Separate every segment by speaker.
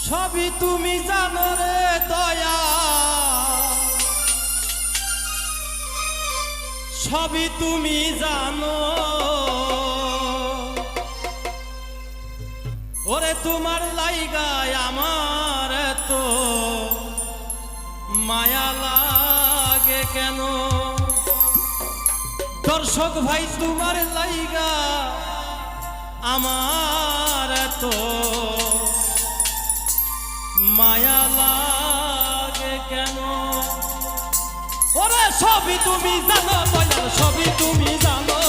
Speaker 1: সবই তুমি জানো রে দয়া, সবই তুমি জানো। ওরে তোমার লাইগায় আমার তো মায়া লাগে কেন? দর্শক ভাই তোমার লাইগা আমার তো মায়া লাগে কেন? ওরে সবই তুমি জানো দয়াল, সবই তুমি জানো,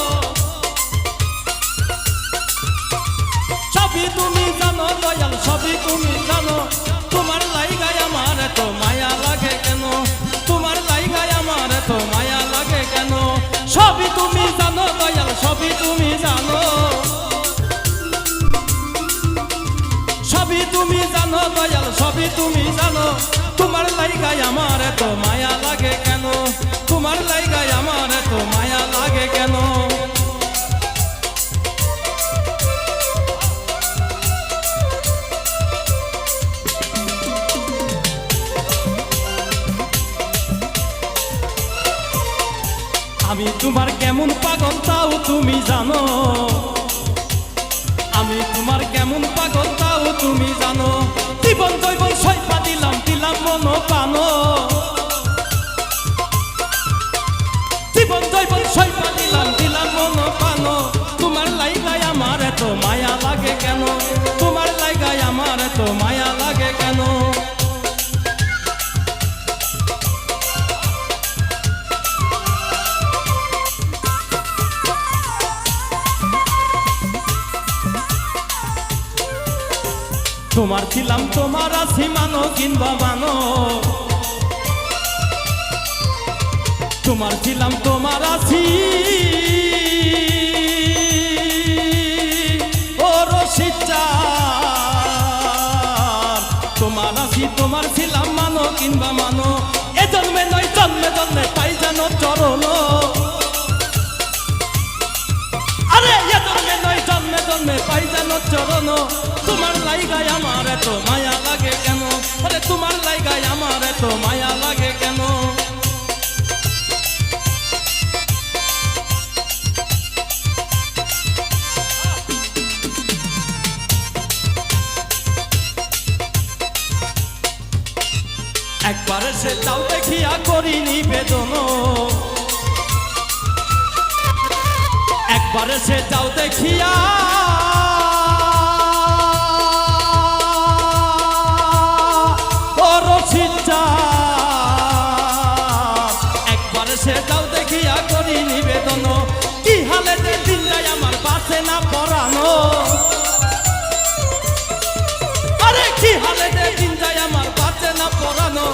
Speaker 1: সবই তুমি জানো দয়াল, সবই তুমি জানো। তোমার লাইগায় আমার তো মায়া লাগে কেন? তোমার লাইগায় আমার তো মায়া লাগে কেন? সবই তুমি জানো দয়াল, সবই তুমি জানো, সবই তুমি জানো দয়াল, সবই তুমি জানো। তোমার লাইগায় আমার তো মায়া লাগে কেন? তোমার লাইগায় আমার তো মায়া লাগে কেন? আমি তোমার কেমন পাগল তাও তুমি জানো, আমি তোমার কেমন পাগল তাও তুমি জানো। জীবন জৈবন সইপা দিলাম, দিলাম মন পানো, জীবন জৈবন সইপা দিলাম, দিলাম মন পানো। তোমার লাইগায় আমার এত মায়া লাগে কেন? তোমার লাইগায় আমার এত মায়া লাগে কেন? তোমার ছিলাম তোমার আছি মানো কিংবা মানো, তোমার ছিলাম তোমার আছি ও রসিচার। তোমার আছি তোমার ছিলাম মানো কিংবা মানো, এ জন্মে নয় জন্মে জন্মে পাই জানো চরণ। আরে এ জন্মে নয় জন্মে জন্মে পাই জানো চরণ। তোমার লাইগায় আমার এত মায়া লাগে কেন? আরে তোমার লাইগায় আমার এত মায়া লাগে কেন? একবার সে চাও দেখিয়া করি নিবেদন, একবার সে চাও দেখিয়া সে যাও দেখিয়া করি নিবেদন। কি হালে যে দিন যায় আমার বাঁচে না পরানো, আরে কি হালে যে দিন যায় আমার বাঁচে না পরানো।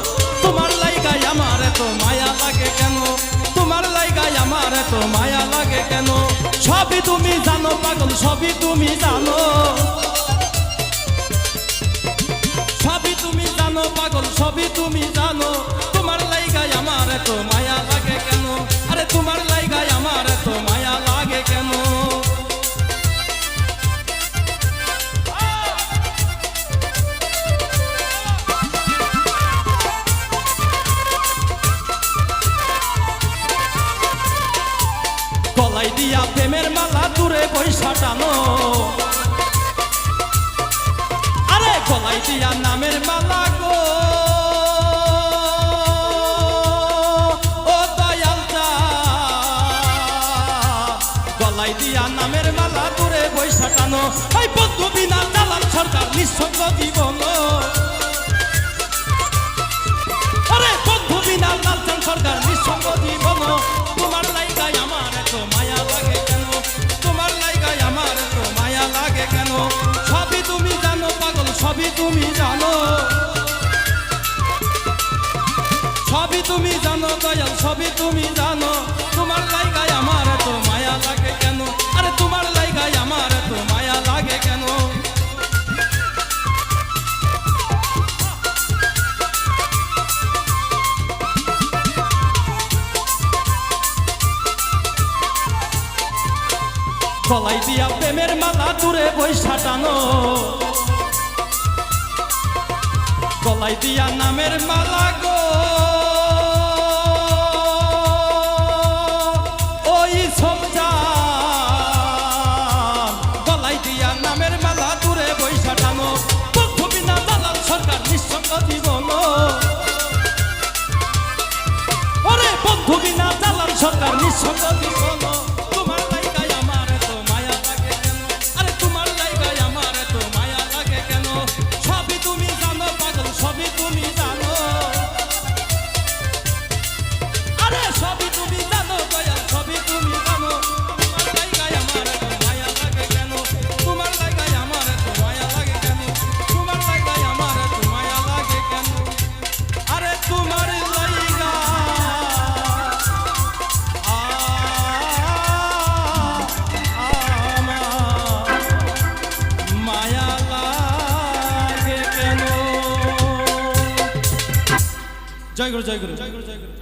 Speaker 1: তোমার লাইগায় আমার এত মায়া লাগে কেন? তোমার লাইগায় আমার এত মায়া লাগে কেন? সবই তুমি জানো পাগল, সবই তুমি জানো, সবই তুমি জানো পাগল, সবই তুমি জানো। তোমার লাইগায় আমার এত মায়া লাগে কেন? আরে তোমার লাইগায় আমার এত মায়া লাগে কেন? গলায় দিয়া প্রেমের মালা দূরে বৈশা টানো, আরে গলায় দিয়া নামের মালা গো দিয়া নামের মালা দূরে বৈশা টানো। ওই বন্ধু বিনা দালাল সরকার নিঃসঙ্গ জীবন, আরে বন্ধু বিনা লালচান সরকার নিঃসঙ্গ জীবন। তোমার লাইগায় আমার এত মায়া লাগে কেন? তোমার লাইগায় আমার এত মায়া লাগে কেন? সবই তুমি জানো পাগল, সবই তুমি জানো, সবই তুমি জানো দয়াল, সবই তুমি জানো। তোমার লাইগায় আমার এত মায়া লাগে কেন? আরে তোমার লাইগায় আমার এত মায়া লাগে কেন? গলায় দিয়া প্রেমের মালা দূরে বৈশা টানো, গলায় দিয়া নামের মালা গো ওই সবজান গলায় দিয়া নামের মালা দূরে বৈশা টানো বন্ধু বিনা দালাল সরকার নিঃসঙ্গ জীবন ওরে বন্ধু বিনা দালাল সরকার নিঃসঙ্গ জীবন তোমার লাইগায় আমার এত মায়া লাগে কেন আরে তোমার লাইগায় আমার এত মায়া লাগে কেন সবই তুমি জানো পাগল সবই তুমি জানো আরে সবই তুমি জানো দয়াল সবই তুমি জানো তোমার লাইগায় আমার এত মায়া লাগে কেন তোমার লাইগায় আমার এত মায়া লাগে কেন তোমার লাইগায় আমার এত মায়া লাগে কেন আরে তোমার লাইগা মায়া লাগে কেন জয় গুরু জয় গুরু জয় গুরু জয় গুরু